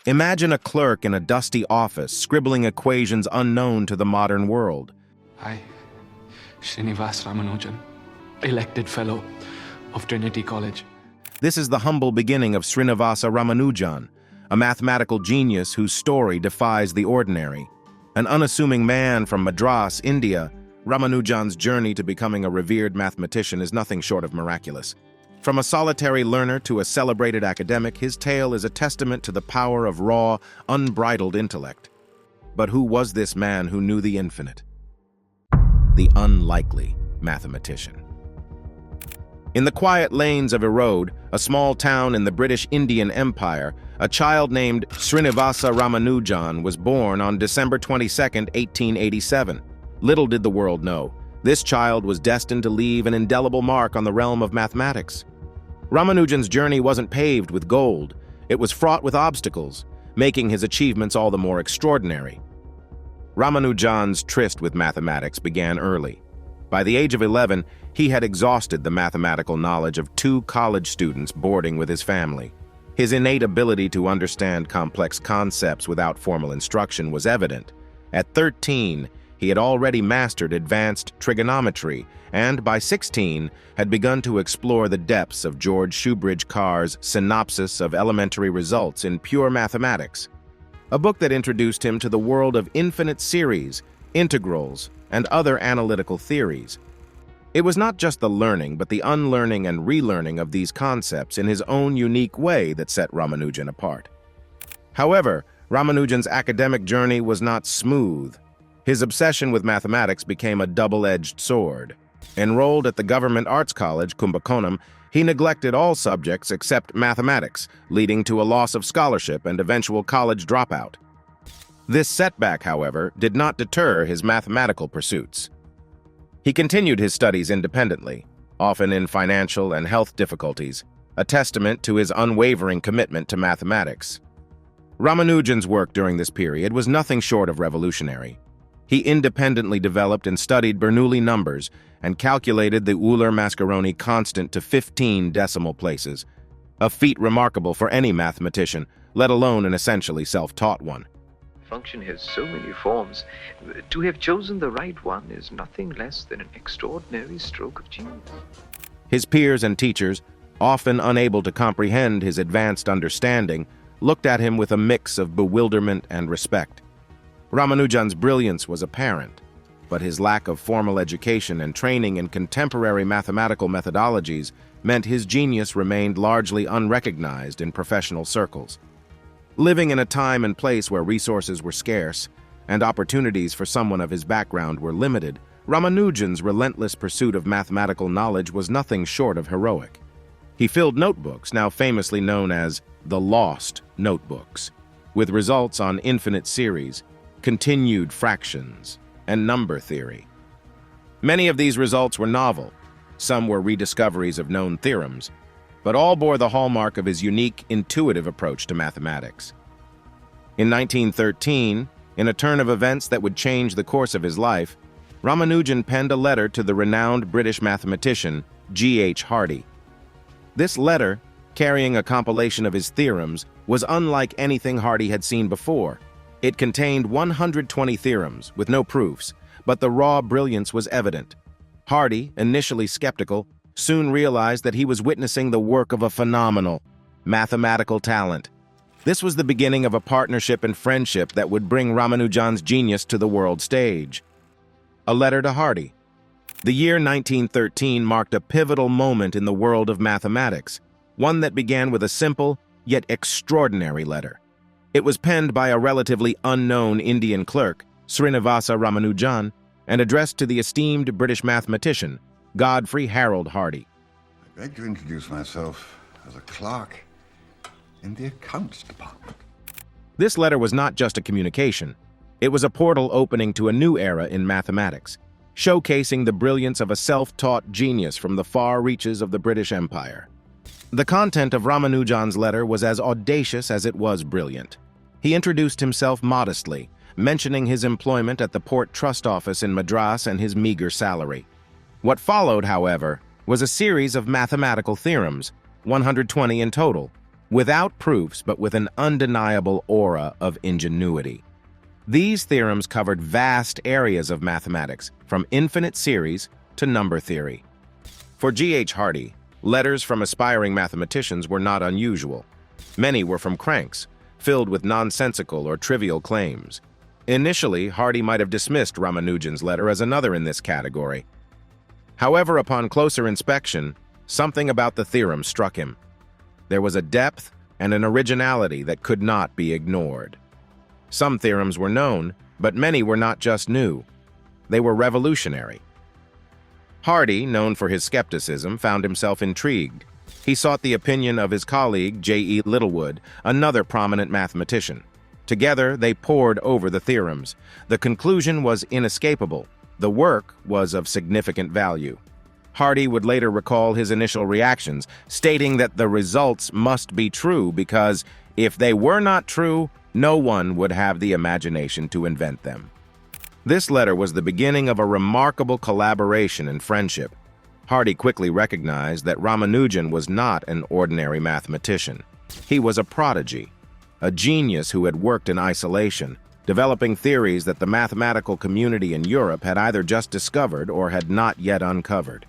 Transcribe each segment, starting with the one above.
Imagine a clerk in a dusty office scribbling equations unknown to the modern world. I, Srinivas Ramanujan, elected fellow of Trinity College. This is the humble beginning of Srinivasa Ramanujan, a mathematical genius whose story defies the ordinary. An unassuming man from Madras, India, Ramanujan's journey to becoming a revered mathematician is nothing short of miraculous. From a solitary learner to a celebrated academic, his tale is a testament to the power of raw, unbridled intellect. But who was this man who knew the infinite? The unlikely mathematician. In the quiet lanes of Erode, a small town in the British Indian Empire, a child named Srinivasa Ramanujan was born on December 22, 1887. Little did the world know, this child was destined to leave an indelible mark on the realm of mathematics. Ramanujan's journey wasn't paved with gold, it was fraught with obstacles, making his achievements all the more extraordinary. Ramanujan's tryst with mathematics began early. By the age of 11, he had exhausted the mathematical knowledge of 2 college students boarding with his family. His innate ability to understand complex concepts without formal instruction was evident. At 13, he had already mastered advanced trigonometry, and by 16, had begun to explore the depths of George Shoebridge Carr's Synopsis of Elementary Results in Pure Mathematics, a book that introduced him to the world of infinite series, integrals, and other analytical theories. It was not just the learning, but the unlearning and relearning of these concepts in his own unique way that set Ramanujan apart. However, Ramanujan's academic journey was not smooth. His obsession with mathematics became a double-edged sword. Enrolled at the Government Arts College, Kumbakonam, he neglected all subjects except mathematics, leading to a loss of scholarship and eventual college dropout. This setback, however, did not deter his mathematical pursuits. He continued his studies independently, often in financial and health difficulties, a testament to his unwavering commitment to mathematics. Ramanujan's work during this period was nothing short of revolutionary. He independently developed and studied Bernoulli numbers and calculated the Euler-Mascheroni constant to 15 decimal places, a feat remarkable for any mathematician, let alone an essentially self-taught one. Function has so many forms. To have chosen the right one is nothing less than an extraordinary stroke of genius. His peers and teachers, often unable to comprehend his advanced understanding, looked at him with a mix of bewilderment and respect. Ramanujan's brilliance was apparent, but his lack of formal education and training in contemporary mathematical methodologies meant his genius remained largely unrecognized in professional circles. Living in a time and place where resources were scarce and opportunities for someone of his background were limited, Ramanujan's relentless pursuit of mathematical knowledge was nothing short of heroic. He filled notebooks, now famously known as the Lost Notebooks, with results on infinite series, continued fractions, and number theory. Many of these results were novel, some were rediscoveries of known theorems, but all bore the hallmark of his unique, intuitive approach to mathematics. In 1913, in a turn of events that would change the course of his life, Ramanujan penned a letter to the renowned British mathematician G.H. Hardy. This letter, carrying a compilation of his theorems, was unlike anything Hardy had seen before. It contained 120 theorems, with no proofs, but the raw brilliance was evident. Hardy, initially skeptical, soon realized that he was witnessing the work of a phenomenal mathematical talent. This was the beginning of a partnership and friendship that would bring Ramanujan's genius to the world stage. A letter to Hardy. The year 1913 marked a pivotal moment in the world of mathematics, one that began with a simple, yet extraordinary letter. It was penned by a relatively unknown Indian clerk, Srinivasa Ramanujan, and addressed to the esteemed British mathematician, Godfrey Harold Hardy. I beg to introduce myself as a clerk in the accounts department. This letter was not just a communication. It was a portal opening to a new era in mathematics, showcasing the brilliance of a self-taught genius from the far reaches of the British Empire. The content of Ramanujan's letter was as audacious as it was brilliant. He introduced himself modestly, mentioning his employment at the Port Trust Office in Madras and his meager salary. What followed, however, was a series of mathematical theorems, 120 in total, without proofs but with an undeniable aura of ingenuity. These theorems covered vast areas of mathematics, from infinite series to number theory. For G.H. Hardy, letters from aspiring mathematicians were not unusual. Many were from cranks, filled with nonsensical or trivial claims. Initially, Hardy might have dismissed Ramanujan's letter as another in this category. However, upon closer inspection, something about the theorem struck him. There was a depth and an originality that could not be ignored. Some theorems were known, but many were not just new. They were revolutionary. Hardy, known for his skepticism, found himself intrigued. He sought the opinion of his colleague, J.E. Littlewood, another prominent mathematician. Together, they pored over the theorems. The conclusion was inescapable. The work was of significant value. Hardy would later recall his initial reactions, stating that the results must be true because if they were not true, no one would have the imagination to invent them. This letter was the beginning of a remarkable collaboration and friendship. Hardy quickly recognized that Ramanujan was not an ordinary mathematician. He was a prodigy, a genius who had worked in isolation, developing theories that the mathematical community in Europe had either just discovered or had not yet uncovered.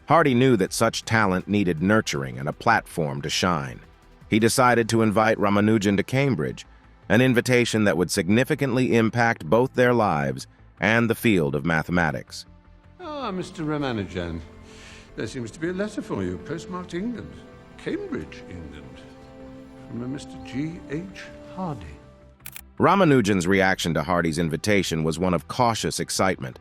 Hardy knew that such talent needed nurturing and a platform to shine. He decided to invite Ramanujan to Cambridge, an invitation that would significantly impact both their lives and the field of mathematics. Ah, Mr. Ramanujan, there seems to be a letter for you, postmarked England, Cambridge, England, from a Mr. G.H. Hardy. Ramanujan's reaction to Hardy's invitation was one of cautious excitement.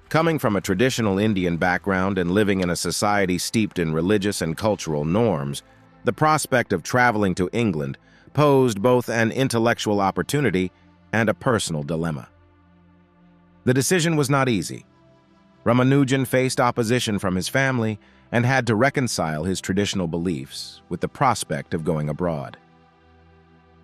Coming from a traditional Indian background and living in a society steeped in religious and cultural norms, the prospect of traveling to England posed both an intellectual opportunity and a personal dilemma. The decision was not easy. Ramanujan faced opposition from his family and had to reconcile his traditional beliefs with the prospect of going abroad.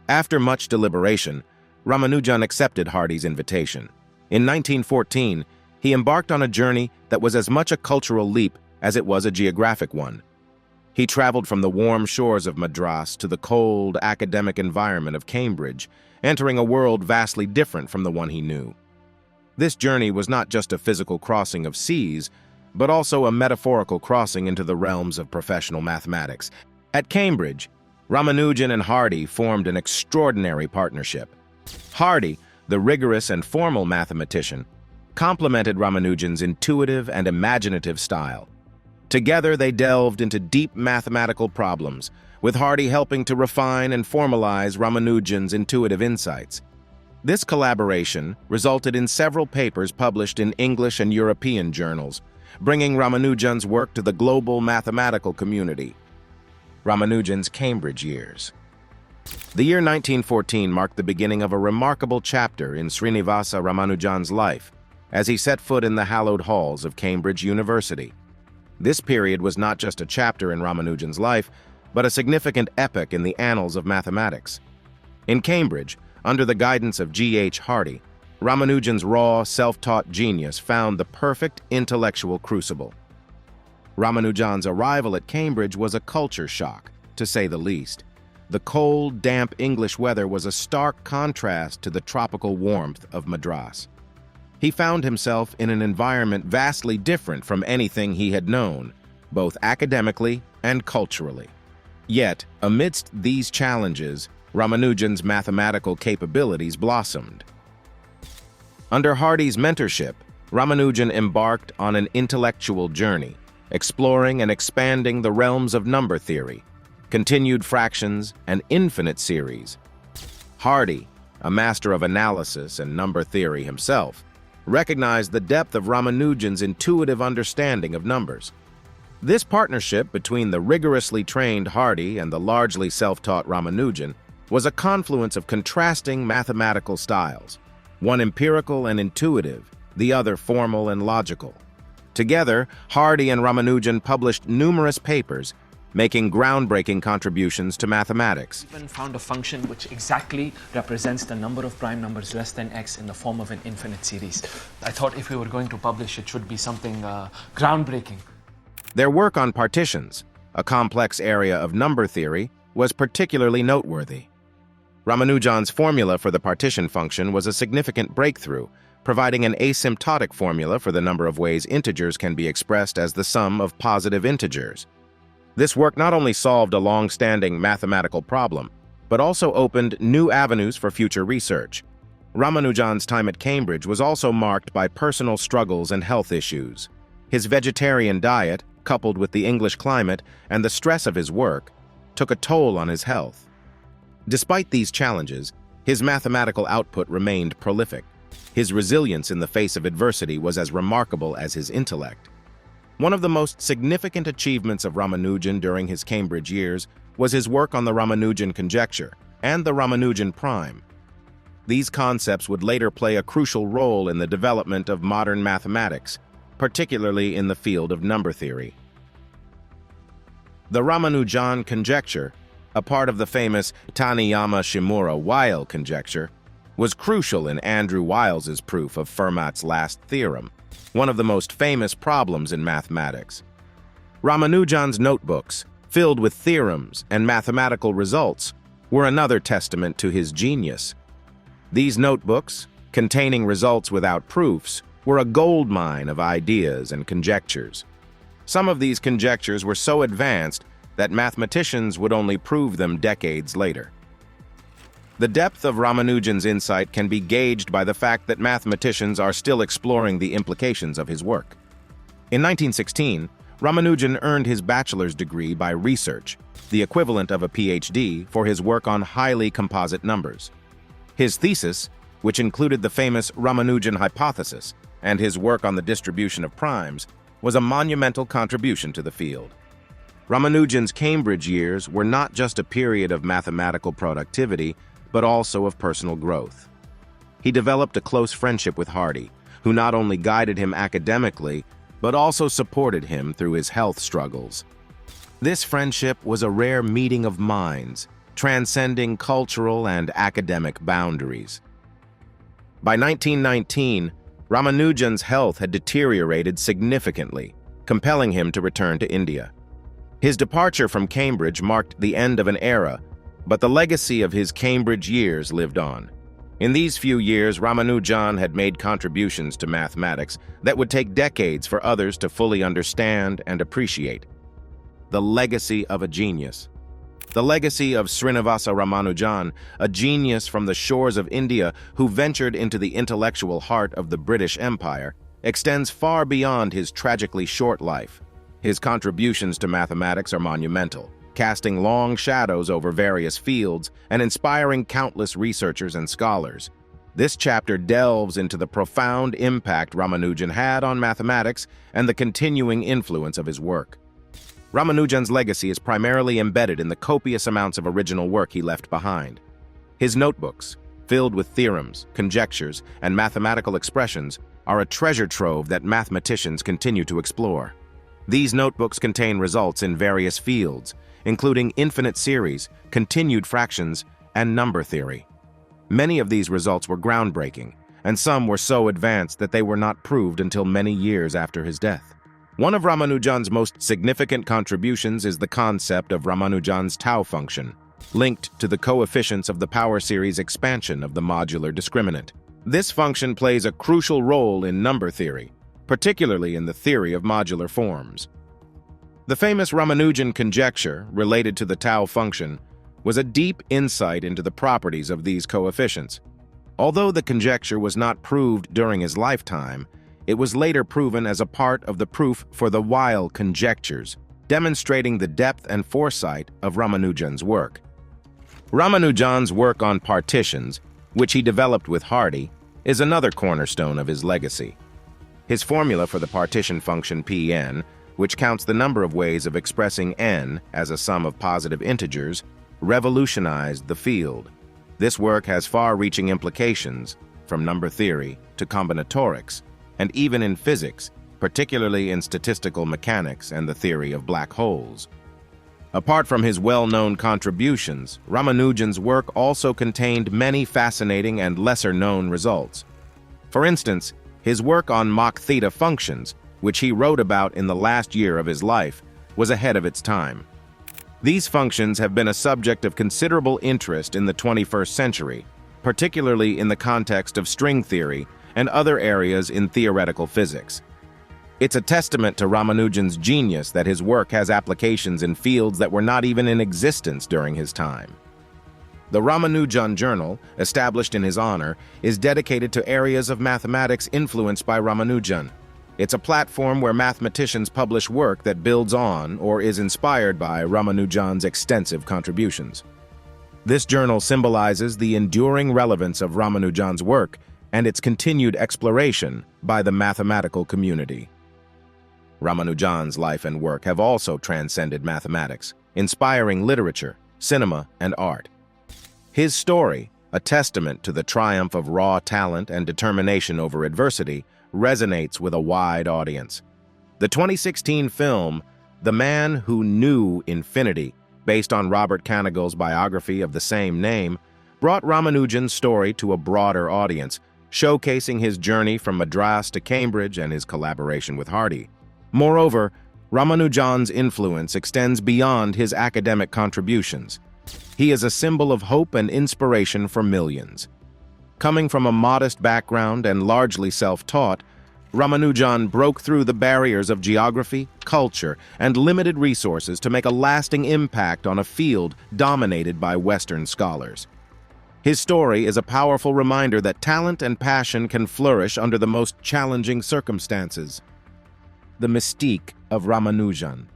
After much deliberation, Ramanujan accepted Hardy's invitation. In 1914, he embarked on a journey that was as much a cultural leap as it was a geographic one. He traveled from the warm shores of Madras to the cold, academic environment of Cambridge, entering a world vastly different from the one he knew. This journey was not just a physical crossing of seas, but also a metaphorical crossing into the realms of professional mathematics. At Cambridge, Ramanujan and Hardy formed an extraordinary partnership. Hardy, the rigorous and formal mathematician, complemented Ramanujan's intuitive and imaginative style. Together, they delved into deep mathematical problems, with Hardy helping to refine and formalize Ramanujan's intuitive insights. This collaboration resulted in several papers published in English and European journals, bringing Ramanujan's work to the global mathematical community. Ramanujan's Cambridge years. The year 1914 marked the beginning of a remarkable chapter in Srinivasa Ramanujan's life as he set foot in the hallowed halls of Cambridge University. This period was not just a chapter in Ramanujan's life, but a significant epoch in the annals of mathematics. In Cambridge, under the guidance of G.H. Hardy, Ramanujan's raw, self-taught genius found the perfect intellectual crucible. Ramanujan's arrival at Cambridge was a culture shock, to say the least. The cold, damp English weather was a stark contrast to the tropical warmth of Madras. He found himself in an environment vastly different from anything he had known, both academically and culturally. Yet, amidst these challenges, Ramanujan's mathematical capabilities blossomed. Under Hardy's mentorship, Ramanujan embarked on an intellectual journey, exploring and expanding the realms of number theory, continued fractions, and infinite series. Hardy, a master of analysis and number theory himself, recognized the depth of Ramanujan's intuitive understanding of numbers. This partnership between the rigorously trained Hardy and the largely self-taught Ramanujan was a confluence of contrasting mathematical styles, one empirical and intuitive, the other formal and logical. Together, Hardy and Ramanujan published numerous papers, making groundbreaking contributions to mathematics. Even found a function which exactly represents the number of prime numbers less than x in the form of an infinite series. I thought if we were going to publish, it should be something groundbreaking. Their work on partitions, a complex area of number theory, was particularly noteworthy. Ramanujan's formula for the partition function was a significant breakthrough, providing an asymptotic formula for the number of ways integers can be expressed as the sum of positive integers. This work not only solved a long-standing mathematical problem, but also opened new avenues for future research. Ramanujan's time at Cambridge was also marked by personal struggles and health issues. His vegetarian diet, coupled with the English climate and the stress of his work, took a toll on his health. Despite these challenges, his mathematical output remained prolific. His resilience in the face of adversity was as remarkable as his intellect. One of the most significant achievements of Ramanujan during his Cambridge years was his work on the Ramanujan conjecture and the Ramanujan prime. These concepts would later play a crucial role in the development of modern mathematics, particularly in the field of number theory. The Ramanujan conjecture, a part of the famous Taniyama-Shimura-Weil conjecture, was crucial in Andrew Wiles's proof of Fermat's last theorem, one of the most famous problems in mathematics. Ramanujan's notebooks, filled with theorems and mathematical results, were another testament to his genius. These notebooks, containing results without proofs, were a goldmine of ideas and conjectures. Some of these conjectures were so advanced that mathematicians would only prove them decades later. The depth of Ramanujan's insight can be gauged by the fact that mathematicians are still exploring the implications of his work. In 1916, Ramanujan earned his bachelor's degree by research, the equivalent of a PhD, for his work on highly composite numbers. His thesis, which included the famous Ramanujan hypothesis and his work on the distribution of primes, was a monumental contribution to the field. Ramanujan's Cambridge years were not just a period of mathematical productivity, but also of personal growth. He developed a close friendship with Hardy, who not only guided him academically, but also supported him through his health struggles. This friendship was a rare meeting of minds, transcending cultural and academic boundaries. By 1919, Ramanujan's health had deteriorated significantly, compelling him to return to India. His departure from Cambridge marked the end of an era, but the legacy of his Cambridge years lived on. In these few years, Ramanujan had made contributions to mathematics that would take decades for others to fully understand and appreciate. The legacy of a genius. The legacy of Srinivasa Ramanujan, a genius from the shores of India who ventured into the intellectual heart of the British Empire, extends far beyond his tragically short life. His contributions to mathematics are monumental, casting long shadows over various fields and inspiring countless researchers and scholars. This chapter delves into the profound impact Ramanujan had on mathematics and the continuing influence of his work. Ramanujan's legacy is primarily embedded in the copious amounts of original work he left behind. His notebooks, filled with theorems, conjectures, and mathematical expressions, are a treasure trove that mathematicians continue to explore. These notebooks contain results in various fields, including infinite series, continued fractions, and number theory. Many of these results were groundbreaking, and some were so advanced that they were not proved until many years after his death. One of Ramanujan's most significant contributions is the concept of Ramanujan's tau function, linked to the coefficients of the power series expansion of the modular discriminant. This function plays a crucial role in number theory, particularly in the theory of modular forms. The famous Ramanujan conjecture, related to the tau function, was a deep insight into the properties of these coefficients. Although the conjecture was not proved during his lifetime, it was later proven as a part of the proof for the Weil conjectures, demonstrating the depth and foresight of Ramanujan's work. Ramanujan's work on partitions, which he developed with Hardy, is another cornerstone of his legacy. His formula for the partition function Pn, which counts the number of ways of expressing n as a sum of positive integers, revolutionized the field. This work has far-reaching implications, from number theory to combinatorics, and even in physics, particularly in statistical mechanics and the theory of black holes. Apart from his well-known contributions, Ramanujan's work also contained many fascinating and lesser-known results. For instance, his work on Mach theta functions, which he wrote about in the last year of his life, was ahead of its time. These functions have been a subject of considerable interest in the 21st century, particularly in the context of string theory and other areas in theoretical physics. It's a testament to Ramanujan's genius that his work has applications in fields that were not even in existence during his time. The Ramanujan Journal, established in his honor, is dedicated to areas of mathematics influenced by Ramanujan. It's a platform where mathematicians publish work that builds on or is inspired by Ramanujan's extensive contributions. This journal symbolizes the enduring relevance of Ramanujan's work and its continued exploration by the mathematical community. Ramanujan's life and work have also transcended mathematics, inspiring literature, cinema, and art. His story, a testament to the triumph of raw talent and determination over adversity, resonates with a wide audience. The 2016 film, The Man Who Knew Infinity, based on Robert Kanighal's biography of the same name, brought Ramanujan's story to a broader audience, showcasing his journey from Madras to Cambridge and his collaboration with Hardy. Moreover, Ramanujan's influence extends beyond his academic contributions. He is a symbol of hope and inspiration for millions. Coming from a modest background and largely self-taught, Ramanujan broke through the barriers of geography, culture, and limited resources to make a lasting impact on a field dominated by Western scholars. His story is a powerful reminder that talent and passion can flourish under the most challenging circumstances. The mystique of Ramanujan.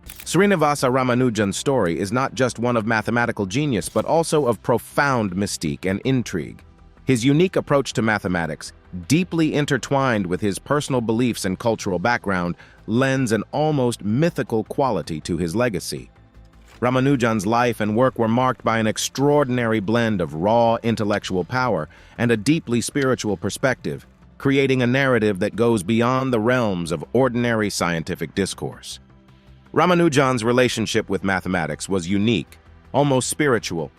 Srinivasa Ramanujan's story is not just one of mathematical genius, but also of profound mystique and intrigue. His unique approach to mathematics, deeply intertwined with his personal beliefs and cultural background, lends an almost mythical quality to his legacy. Ramanujan's life and work were marked by an extraordinary blend of raw intellectual power and a deeply spiritual perspective, creating a narrative that goes beyond the realms of ordinary scientific discourse. Ramanujan's relationship with mathematics was unique, almost spiritual.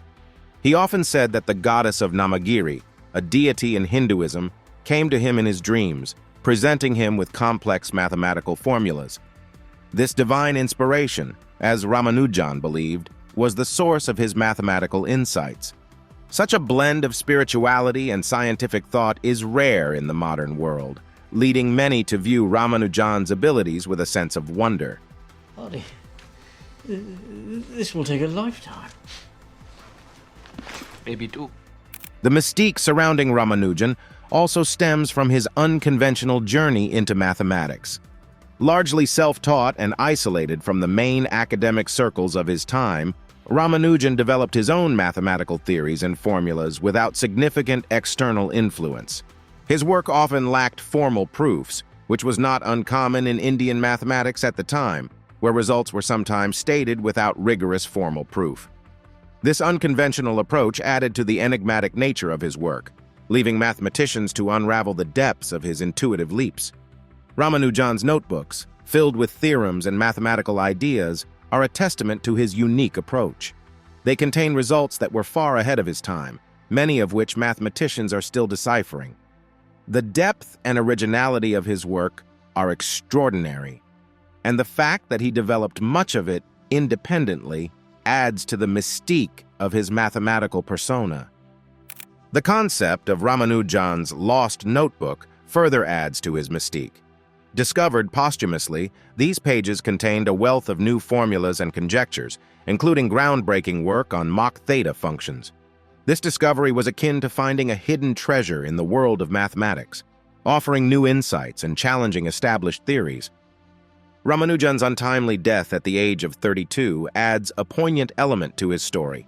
He often said that the goddess of Namagiri, a deity in Hinduism, came to him in his dreams, presenting him with complex mathematical formulas. This divine inspiration, as Ramanujan believed, was the source of his mathematical insights. Such a blend of spirituality and scientific thought is rare in the modern world, leading many to view Ramanujan's abilities with a sense of wonder. Hardy, this will take a lifetime. Maybe two. The mystique surrounding Ramanujan also stems from his unconventional journey into mathematics. Largely self-taught and isolated from the main academic circles of his time, Ramanujan developed his own mathematical theories and formulas without significant external influence. His work often lacked formal proofs, which was not uncommon in Indian mathematics at the time, where results were sometimes stated without rigorous formal proof. This unconventional approach added to the enigmatic nature of his work, leaving mathematicians to unravel the depths of his intuitive leaps. Ramanujan's notebooks, filled with theorems and mathematical ideas, are a testament to his unique approach. They contain results that were far ahead of his time, many of which mathematicians are still deciphering. The depth and originality of his work are extraordinary, and the fact that he developed much of it independently adds to the mystique of his mathematical persona. The concept of Ramanujan's lost notebook further adds to his mystique. Discovered posthumously, these pages contained a wealth of new formulas and conjectures, including groundbreaking work on Mach theta functions. This discovery was akin to finding a hidden treasure in the world of mathematics, offering new insights and challenging established theories. Ramanujan's untimely death at the age of 32 adds a poignant element to his story.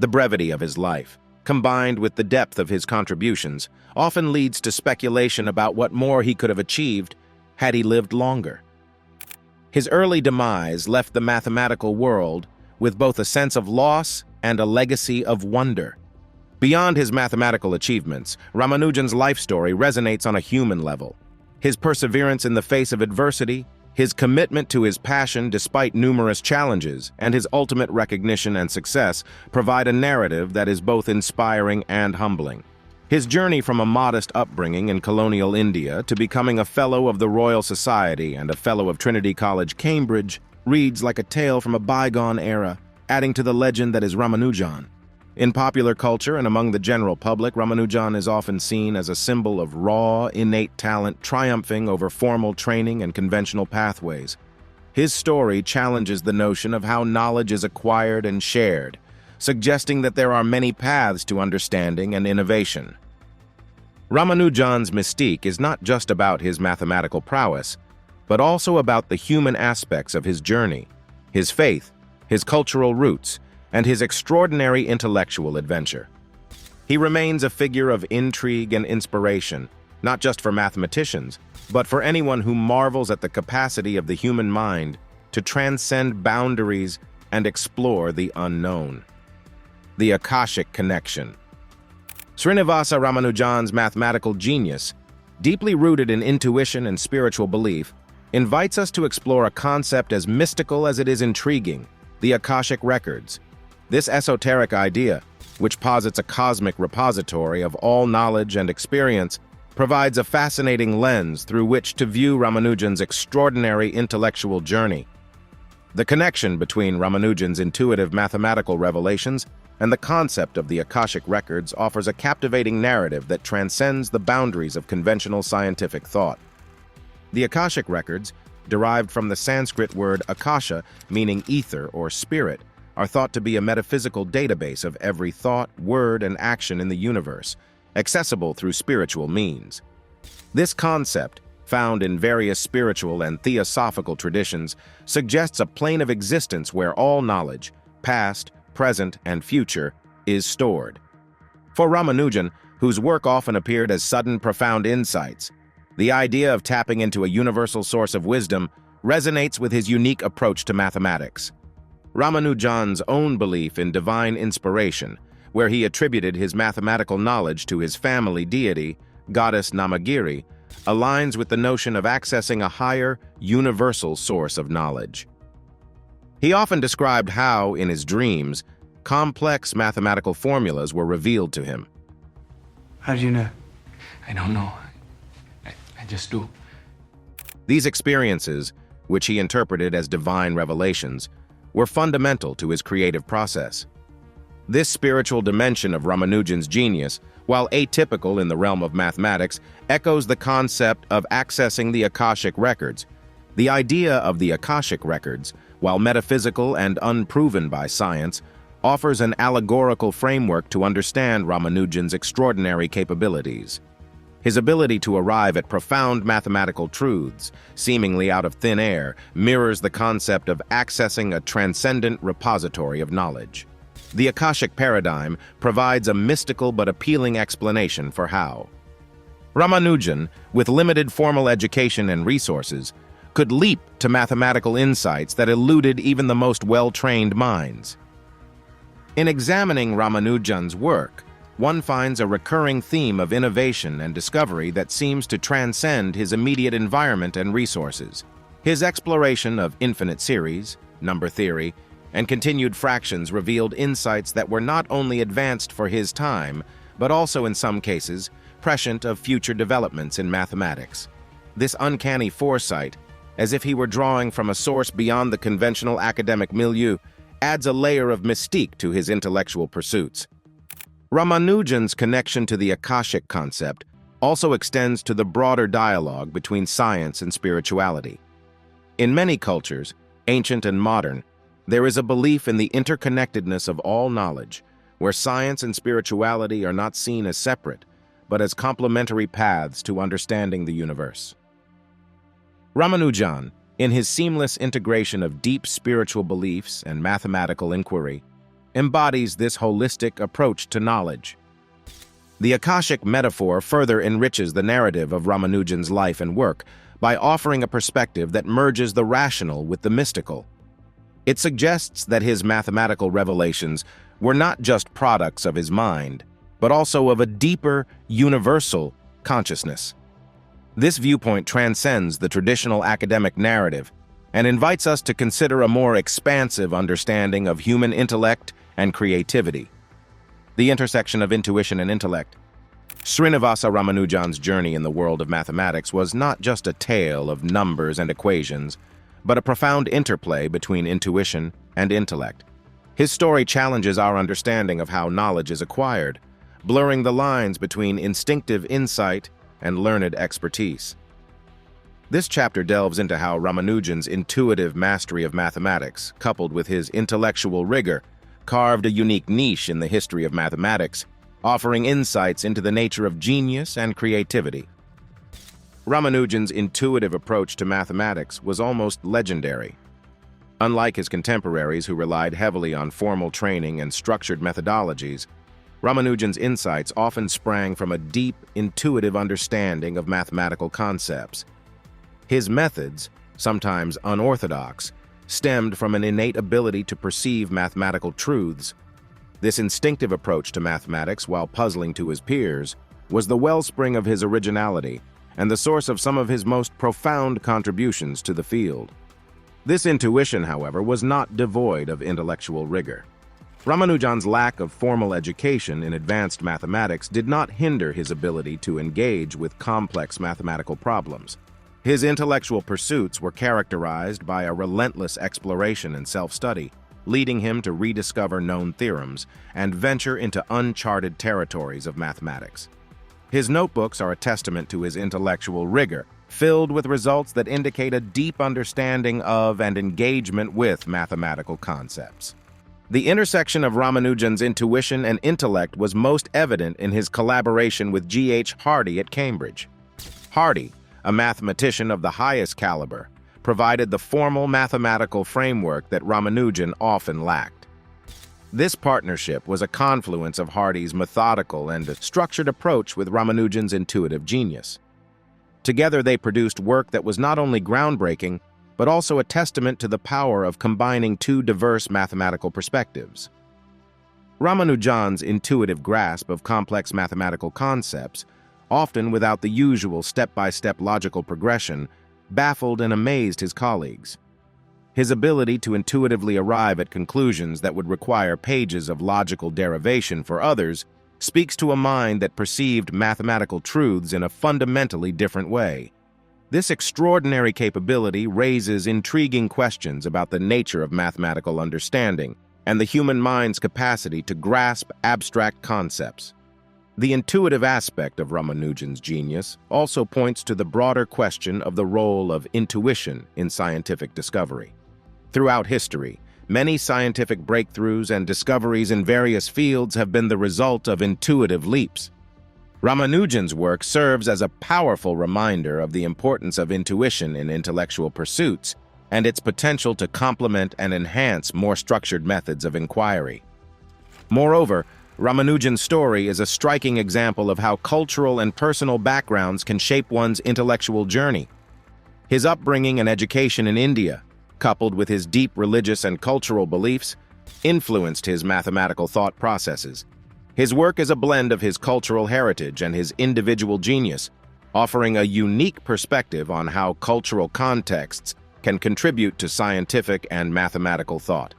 The brevity of his life, combined with the depth of his contributions, often leads to speculation about what more he could have achieved had he lived longer. His early demise left the mathematical world with both a sense of loss and a legacy of wonder. Beyond his mathematical achievements, Ramanujan's life story resonates on a human level. His perseverance in the face of adversity, his commitment to his passion despite numerous challenges, and his ultimate recognition and success provide a narrative that is both inspiring and humbling. His journey from a modest upbringing in colonial India to becoming a Fellow of the Royal Society and a Fellow of Trinity College, Cambridge, reads like a tale from a bygone era, adding to the legend that is Ramanujan. In popular culture and among the general public, Ramanujan is often seen as a symbol of raw, innate talent triumphing over formal training and conventional pathways. His story challenges the notion of how knowledge is acquired and shared, suggesting that there are many paths to understanding and innovation. Ramanujan's mystique is not just about his mathematical prowess, but also about the human aspects of his journey, his faith, his cultural roots, and his extraordinary intellectual adventure. He remains a figure of intrigue and inspiration, not just for mathematicians, but for anyone who marvels at the capacity of the human mind to transcend boundaries and explore the unknown. The Akashic Connection. Srinivasa Ramanujan's mathematical genius, deeply rooted in intuition and spiritual belief, invites us to explore a concept as mystical as it is intriguing: the Akashic Records. This esoteric idea, which posits a cosmic repository of all knowledge and experience, provides a fascinating lens through which to view Ramanujan's extraordinary intellectual journey. The connection between Ramanujan's intuitive mathematical revelations and the concept of the Akashic Records offers a captivating narrative that transcends the boundaries of conventional scientific thought. The Akashic Records, derived from the Sanskrit word akasha, meaning ether or spirit, are thought to be a metaphysical database of every thought, word, and action in the universe, accessible through spiritual means. This concept, found in various spiritual and theosophical traditions, suggests a plane of existence where all knowledge, past, present, and future, is stored. For Ramanujan, whose work often appeared as sudden, profound insights, the idea of tapping into a universal source of wisdom resonates with his unique approach to mathematics. Ramanujan's own belief in divine inspiration, where he attributed his mathematical knowledge to his family deity, goddess Namagiri, aligns with the notion of accessing a higher, universal source of knowledge. He often described how, in his dreams, complex mathematical formulas were revealed to him. How do you know? I don't know. I just do. These experiences, which he interpreted as divine revelations, were fundamental to his creative process. This spiritual dimension of Ramanujan's genius, while atypical in the realm of mathematics, echoes the concept of accessing the Akashic Records. The idea of the Akashic Records, while metaphysical and unproven by science, offers an allegorical framework to understand Ramanujan's extraordinary capabilities. His ability to arrive at profound mathematical truths, seemingly out of thin air, mirrors the concept of accessing a transcendent repository of knowledge. The Akashic paradigm provides a mystical but appealing explanation for how Ramanujan, with limited formal education and resources, could leap to mathematical insights that eluded even the most well-trained minds. In examining Ramanujan's work, one finds a recurring theme of innovation and discovery that seems to transcend his immediate environment and resources. His exploration of infinite series, number theory, and continued fractions revealed insights that were not only advanced for his time, but also in some cases, prescient of future developments in mathematics. This uncanny foresight, as if he were drawing from a source beyond the conventional academic milieu, adds a layer of mystique to his intellectual pursuits. Ramanujan's connection to the Akashic concept also extends to the broader dialogue between science and spirituality. In many cultures, ancient and modern, there is a belief in the interconnectedness of all knowledge, where science and spirituality are not seen as separate, but as complementary paths to understanding the universe. Ramanujan, in his seamless integration of deep spiritual beliefs and mathematical inquiry, embodies this holistic approach to knowledge. The Akashic metaphor further enriches the narrative of Ramanujan's life and work by offering a perspective that merges the rational with the mystical. It suggests that his mathematical revelations were not just products of his mind, but also of a deeper, universal consciousness. This viewpoint transcends the traditional academic narrative and invites us to consider a more expansive understanding of human intellect and creativity. The intersection of intuition and intellect. Srinivasa Ramanujan's journey in the world of mathematics was not just a tale of numbers and equations, but a profound interplay between intuition and intellect. His story challenges our understanding of how knowledge is acquired, blurring the lines between instinctive insight and learned expertise. This chapter delves into how Ramanujan's intuitive mastery of mathematics, coupled with his intellectual rigor, carved a unique niche in the history of mathematics, offering insights into the nature of genius and creativity. Ramanujan's intuitive approach to mathematics was almost legendary. Unlike his contemporaries who relied heavily on formal training and structured methodologies, Ramanujan's insights often sprang from a deep, intuitive understanding of mathematical concepts. His methods, sometimes unorthodox, stemmed from an innate ability to perceive mathematical truths. This instinctive approach to mathematics, while puzzling to his peers, was the wellspring of his originality and the source of some of his most profound contributions to the field. This intuition, however, was not devoid of intellectual rigor. Ramanujan's lack of formal education in advanced mathematics did not hinder his ability to engage with complex mathematical problems. His intellectual pursuits were characterized by a relentless exploration and self-study, leading him to rediscover known theorems and venture into uncharted territories of mathematics. His notebooks are a testament to his intellectual rigor, filled with results that indicate a deep understanding of and engagement with mathematical concepts. The intersection of Ramanujan's intuition and intellect was most evident in his collaboration with G.H. Hardy at Cambridge. Hardy, a mathematician of the highest caliber, provided the formal mathematical framework that Ramanujan often lacked. This partnership was a confluence of Hardy's methodical and structured approach with Ramanujan's intuitive genius. Together, they produced work that was not only groundbreaking, but also a testament to the power of combining two diverse mathematical perspectives. Ramanujan's intuitive grasp of complex mathematical concepts, often without the usual step-by-step logical progression, baffled and amazed his colleagues. His ability to intuitively arrive at conclusions that would require pages of logical derivation for others speaks to a mind that perceived mathematical truths in a fundamentally different way. This extraordinary capability raises intriguing questions about the nature of mathematical understanding and the human mind's capacity to grasp abstract concepts. The intuitive aspect of Ramanujan's genius also points to the broader question of the role of intuition in scientific discovery. Throughout history, many scientific breakthroughs and discoveries in various fields have been the result of intuitive leaps. Ramanujan's work serves as a powerful reminder of the importance of intuition in intellectual pursuits and its potential to complement and enhance more structured methods of inquiry. Moreover, Ramanujan's story is a striking example of how cultural and personal backgrounds can shape one's intellectual journey. His upbringing and education in India, coupled with his deep religious and cultural beliefs, influenced his mathematical thought processes. His work is a blend of his cultural heritage and his individual genius, offering a unique perspective on how cultural contexts can contribute to scientific and mathematical thought.